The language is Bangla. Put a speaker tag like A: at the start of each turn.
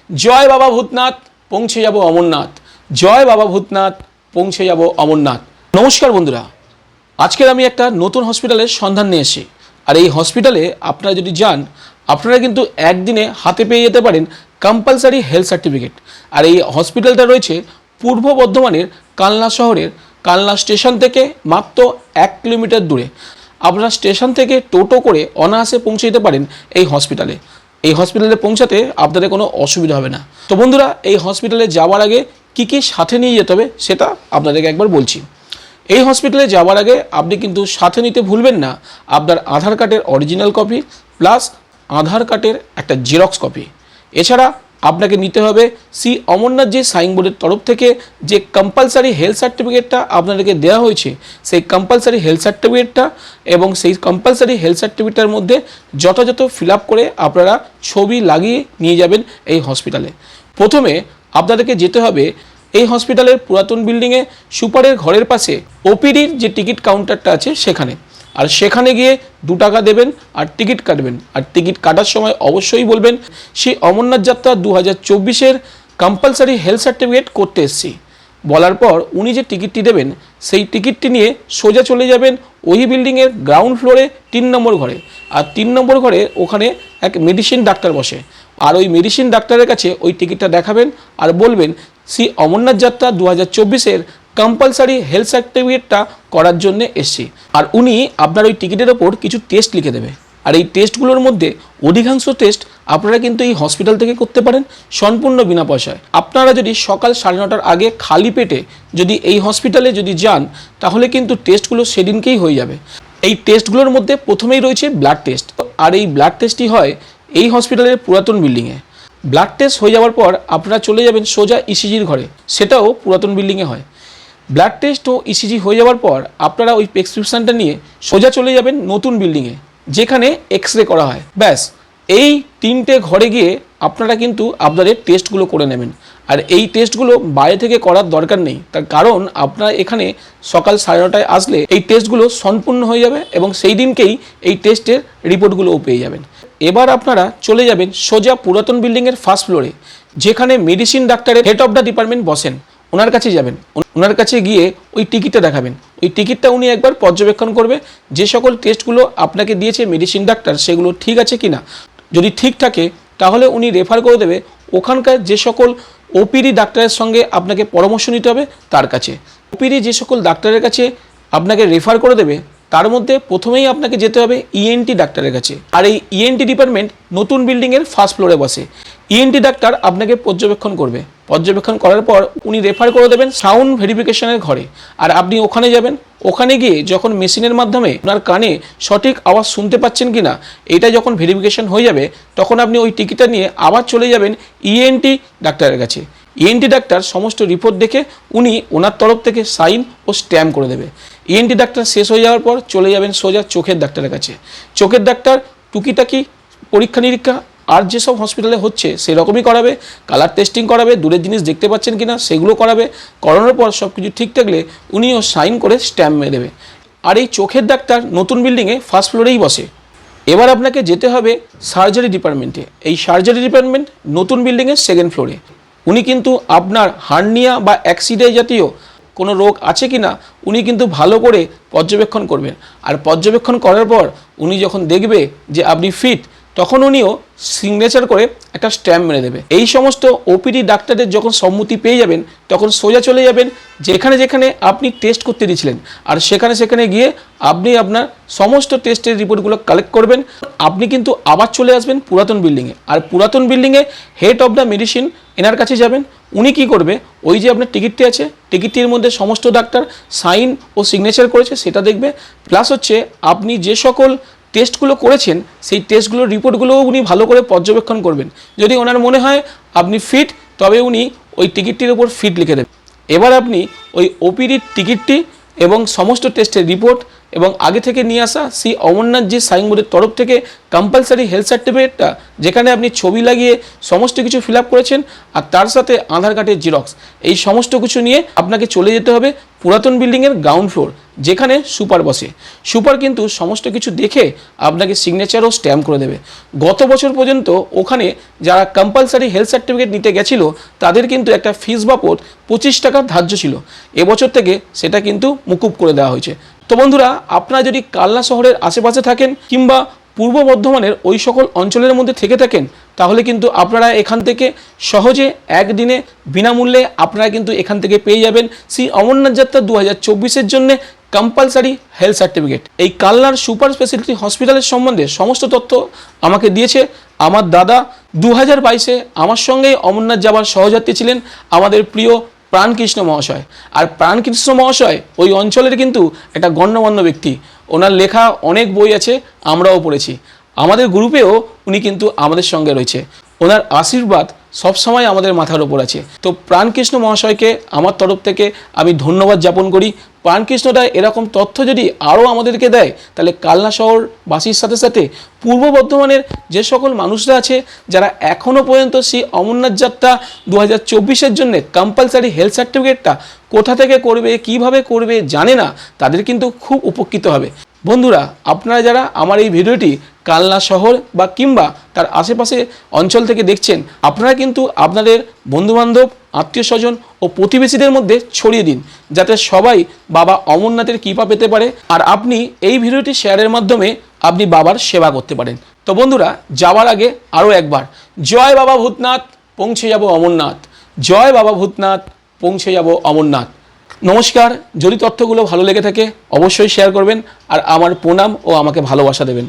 A: জয় বাবা ভূতনাথ, পৌঁছে যাব অমরনাথ। জয় বাবা ভূতনাথ, পৌঁছে যাব অমরনাথ। নমস্কার বন্ধুরা, আজকের আমি একটা নতুন হসপিটালের সন্ধান নিয়ে এসেছি। আর এই হসপিটালে আপনারা যদি যান, আপনারা কিন্তু একদিনে হাতে পেয়ে যেতে পারেন কম্পালসারি হেলথ সার্টিফিকেট। আর এই হসপিটালটা রয়েছে পূর্ব বর্ধমানের কালনা শহরের কালনা স্টেশন থেকে মাত্র 1 কিলোমিটার দূরে। আপনারা স্টেশন থেকে টোটো করে অনায়াসে পৌঁছে যেতে পারেন এই হসপিটালে। এই হসপিটালে পৌঁছাতে আপনাদের কোনো অসুবিধা হবে না। তো বন্ধুরা, এই হসপিটালে যাওয়ার আগে কি কি সাথে নিয়ে যেতে হবে সেটা আপনাদেরকে একবার বলছি। এই হসপিটালে যাওয়ার আগে আপনি কিন্তু সাথে নিতে ভুলবেন না আপনার আধার কার্ডের অরিজিনাল কপি প্লাস আধার কার্ডের একটা জেরক্স কপি। এছাড়া আপনাকে নিতে হবে শ্রী অমরনাথ জি সাইনবোর্ডের তরফ থেকে যে কম্পালসারি হেলথ সার্টিফিকেটটা আপনাদেরকে দেওয়া হয়েছে, সেই কম্পালসারি হেলথ সার্টিফিকেটটা এবং সেই কম্পালসারি হেলথ সার্টিফিকেটের মধ্যে যথাযথ ফিল আপ করে আপনারা ছবি লাগিয়ে নিয়ে যাবেন এই হসপিটালে। প্রথমে আপনাদেরকে যেতে হবে এই হসপিটালের পুরাতন বিল্ডিংয়ে সুপারের ঘরের পাশে ওপিডির যে টিকিট কাউন্টারটা আছে সেখানে। আর সেখানে গিয়ে 2 টাকা দেবেন আর টিকিট কাটবেন। আর টিকিট কাটার সময় অবশ্যই বলবেন সেই অমরনাথ যাত্রা 2024-এর কম্পালসারি হেলথ সার্টিফিকেট করতে এসেছি। বলার পর উনি যে টিকিটটি দেবেন সেই টিকিটটি নিয়ে সোজা চলে যাবেন ওই বিল্ডিংয়ের গ্রাউন্ড ফ্লোরে 3 নম্বর ঘরে। আর 3 নম্বর ঘরে ওখানে এক মেডিসিন ডাক্তার বসে। আর ওই মেডিসিন ডাক্তারের কাছে ওই টিকিটটা দেখাবেন আর বলবেন শ্রী অমরনাথ যাত্রা 2024-এর কম্পালসারি হেলথ সার্টিফিকেটটা করার জন্য এসছি। আর উনি আপনার ওই টিকিটের ওপর কিছু টেস্ট লিখে দেবে। আর এই টেস্টগুলোর মধ্যে অধিকাংশ টেস্ট আপনারা কিন্তু এই হসপিটাল থেকে করতে পারেন সম্পূর্ণ বিনা পয়সায়। আপনারা যদি সকাল 9:30টার আগে খালি পেটে যদি এই হসপিটালে যদি যান, তাহলে কিন্তু টেস্টগুলো সেদিনকেই হয়ে যাবে। এই টেস্টগুলোর মধ্যে প্রথমেই রয়েছে ব্লাড টেস্ট। আর এই ব্লাড টেস্টটি হয় এই হসপিটালের পুরাতন বিল্ডিংয়ে। ব্লাড টেস্ট হয়ে যাওয়ার পর আপনারা চলে যাবেন সোজা ইসিজির ঘরে, সেটাও পুরাতন বিল্ডিংয়ে হয়। ব্লাড টেস্ট ও ইসিজি হয়ে যাওয়ার পর আপনারা ওই প্রেসক্রিপশানটা নিয়ে সোজা চলে যাবেন নতুন বিল্ডিংয়ে, যেখানে এক্স রে করা হয়। ব্যাস, এই 3টে ঘরে গিয়ে আপনারা কিন্তু আপনাদের টেস্টগুলো করে নেবেন। আর এই টেস্টগুলো বাইরে থেকে করার দরকার নেই, তার কারণ আপনারা এখানে সকাল 9:30টায় আসলে এই টেস্টগুলো সম্পূর্ণ হয়ে যাবে এবং সেই দিনকেই এই টেস্টের রিপোর্টগুলোও পেয়ে যাবেন। এবার আপনারা চলে যাবেন সোজা পুরাতন বিল্ডিংয়ের ফার্স্ট ফ্লোরে, যেখানে মেডিসিন ডাক্তারের হেড অফ দ্য ডিপার্টমেন্ট বসেন। ওনার কাছে যাবেন, ওনার কাছে গিয়ে ওই টিকিটটা দেখাবেন। ওই টিকিটটা উনি একবার পর্যবেক্ষণ করবে যে সকল টেস্টগুলো আপনাকে দিয়েছে মেডিসিন ডাক্তার সেগুলো ঠিক আছে কি না। যদি ঠিক থাকে তাহলে উনি রেফার করে দেবে ওখানকার যে সকল ওপিডি ডাক্তারের সঙ্গে আপনাকে পরামর্শ নিতে হবে তার কাছে। ওপিডি যে সকল ডাক্তারের কাছে আপনাকে রেফার করে দেবে তার মধ্যে প্রথমেই আপনাকে যেতে হবে ইএনটি ডাক্তারের কাছে। আর এই ইএনটি ডিপার্টমেন্ট নতুন বিল্ডিংয়ের ফার্স্ট ফ্লোরে বসে। ইএনটি ডাক্তার আপনাকে পর্যবেক্ষণ করবে। পর্যবেক্ষণ করার পর উনি রেফার করে দেবেন সাউন্ড ভেরিফিকেশনের ঘরে। আর আপনি ওখানে যাবেন। ওখানে গিয়ে যখন মেশিনের মাধ্যমে আপনার কানে সঠিক আওয়াজ শুনতে পাচ্ছেন কি না এটা যখন ভেরিফিকেশন হয়ে যাবে, তখন আপনি ওই টিকিটটা নিয়ে আবার চলে যাবেন ইএনটি ডাক্তারের কাছে। ইএনটি ডাক্তার সমস্ত রিপোর্ট দেখে উনি ওনার তরফ থেকে সাইন ও স্ট্যাম্প করে দেবে। ইএনটি ডাক্তার শেষ হয়ে যাওয়ার পর চলে যাবেন সোজা চোখের ডাক্তারের কাছে। চোখের ডাক্তার টুকিটাকি পরীক্ষা নিরীক্ষা আর যেসব হসপিটালে হচ্ছে সেরকমই করাবে। কালার টেস্টিং করাবে, দূরের জিনিস দেখতে পাচ্ছেন কিনা সেগুলো করাবে। করানোর পর সব কিছু ঠিক থাকলে উনিও সাইন করে স্ট্যাম্প মেরে দেবে। আর এই চোখের ডাক্তার নতুন বিল্ডিংয়ে ফার্স্ট ফ্লোরেই বসে। এবার আপনাকে যেতে হবে সার্জারি ডিপার্টমেন্টে। এই সার্জারি ডিপার্টমেন্ট নতুন বিল্ডিংয়ের 2nd ফ্লোরে। উনি কিন্তু আপনার হার্নিয়া বা অ্যাক্সিডেন্ট জাতীয় কোনো রোগ আছে কি না উনি কিন্তু ভালো করে পর্যবেক্ষণ করবেন। আর পর্যবেক্ষণ করার পর উনি যখন দেখবে যে আপনি ফিট, তখন উনিও সিগনেচার করে একটা স্ট্যাম্প মেরে দেবে। এই সমস্ত ওপিডি ডাক্তারদের যখন সম্মতি পেয়ে যাবেন তখন সোজা চলে যাবেন যেখানে যেখানে আপনি টেস্ট করতে দিয়েছিলেন। আর সেখানে গিয়ে আপনি আপনার সমস্ত টেস্টের রিপোর্টগুলো কালেক্ট করবেন। আপনি কিন্তু আবার চলে আসবেন পুরাতন বিল্ডিংয়ে। আর পুরাতন বিল্ডিংয়ে হেড অফ দ্য মেডিসিন এনার কাছে যাবেন। উনি কি করবে, ওই যে আপনার টিকিটটি আছে টিকিটটির মধ্যে সমস্ত ডাক্তার সাইন ও সিগনেচার করেছে সেটা দেখবে। প্লাস হচ্ছে আপনি যে সকল টেস্টগুলো করেছেন সেই টেস্টগুলোর রিপোর্টগুলোও উনি ভালো করে পর্যবেক্ষণ করবেন। যদি ওনার মনে হয় আপনি ফিট, তবে উনি ওই টিকিটটির ওপর ফিট লিখে দেবেন। এবার আপনি ওই ওপিডির টিকিটটি এবং সমস্ত টেস্টের রিপোর্ট এবং আগে থেকে নিয়ে আসা শ্রী অমরনাথ জি সাইনবোর্ডের তরফ থেকে কম্পালসারি হেলথ সার্টিফিকেটটা, যেখানে আপনি ছবি লাগিয়ে সমস্ত কিছু ফিল আপ করেছেন আর তার সাথে আধার কার্ডের জেরক্স, এই সমস্ত কিছু নিয়ে আপনাকে চলে যেতে হবে পুরাতন বিল্ডিংয়ের গ্রাউন্ড ফ্লোর, যেখানে সুপার বসে। সুপার কিন্তু সমস্ত কিছু দেখে আপনাকে সিগনেচার ও স্ট্যাম্প করে দেবে। গত বছর পর্যন্ত ওখানে যারা কম্পালসারি হেলথ সার্টিফিকেট নিতে গেছিল তাদের কিন্তু একটা ফিস বাবদ 25 টাকা ধার্য ছিল। এবছর থেকে সেটা কিন্তু মুকুব করে দেওয়া হয়েছে। তো বন্ধুরা, আপনারা যদি কালনা শহরের আশেপাশে থাকেন কিংবা পূর্ব বর্ধমানের ওই সকল অঞ্চলের মধ্যে থেকে থাকেন, তাহলে কিন্তু আপনারা এখান থেকে সহজে একদিনে বিনামূল্যে আপনারা কিন্তু এখান থেকে পেয়ে যাবেন শ্রী অমরনাথ যাত্রা 2024-এর জন্য কম্পালসারি হেলথ সার্টিফিকেট। এই কালনার সুপার স্পেশালিটি হসপিটালের সম্বন্ধে সমস্ত তথ্য আমাকে দিয়েছে আমার দাদা। 2022-এ আমার সঙ্গেই অমরনাথ যাওয়ার সহযাত্রী ছিলেন আমাদের প্রিয় প্রাণকৃষ্ণ মহাশয়। আর প্রাণকৃষ্ণ মহাশয় ওই অঞ্চলের কিন্তু একটা গণ্যমান্য ব্যক্তি। ওনার লেখা অনেক বই আছে, আমরাও পড়েছি। আমাদের গ্রুপেও উনি কিন্তু আমাদের সঙ্গে রয়েছে। ওনার আশীর্বাদ সবসময় আমাদের মাথার ওপর আছে। তো প্রাণকৃষ্ণ মহাশয়কে আমার তরফ থেকে আমি ধন্যবাদ জ্ঞাপন করি। প্রাণকৃষ্ণটা এরকম তথ্য যদি আরও আমাদেরকে দেয়, তাহলে কালনা শহরবাসীর সাথে সাথে পূর্ব বর্ধমানের যে সকল মানুষরা আছে যারা এখনও পর্যন্ত সেই অমরনাথ যাত্রা 2024-এর জন্য কম্পালসারি হেলথ সার্টিফিকেটটা কোথা থেকে করবে, কিভাবে করবে জানে না, তাদের কিন্তু খুব উপকৃত হবে। বন্ধুরা, আপনারা যারা আমার এই ভিডিওটি কালনা শহর বা কিংবা তার আশেপাশে অঞ্চল থেকে দেখছেন, আপনারা কিন্তু আপনাদের বন্ধুবান্ধব, আত্মীয় স্বজন ও প্রতিবেশীদের মধ্যে ছড়িয়ে দিন, যাতে সবাই বাবা অমরনাথের কৃপা পেতে পারে। আর আপনি এই ভিডিওটি শেয়ারের মাধ্যমে আপনি বাবার সেবা করতে পারেন। তো বন্ধুরা, যাওয়ার আগে আরও একবার জয় বাবা ভূতনাথ, পৌঁছে যাব অমরনাথ। জয় বাবা ভূতনাথ, পৌঁছে যাব অমরনাথ। নমস্কার। যদি তথ্যগুলো ভালো লেগে থাকে অবশ্যই শেয়ার করবেন আর আমার প্রণাম ও আমাকে ভালোবাসা দেবেন।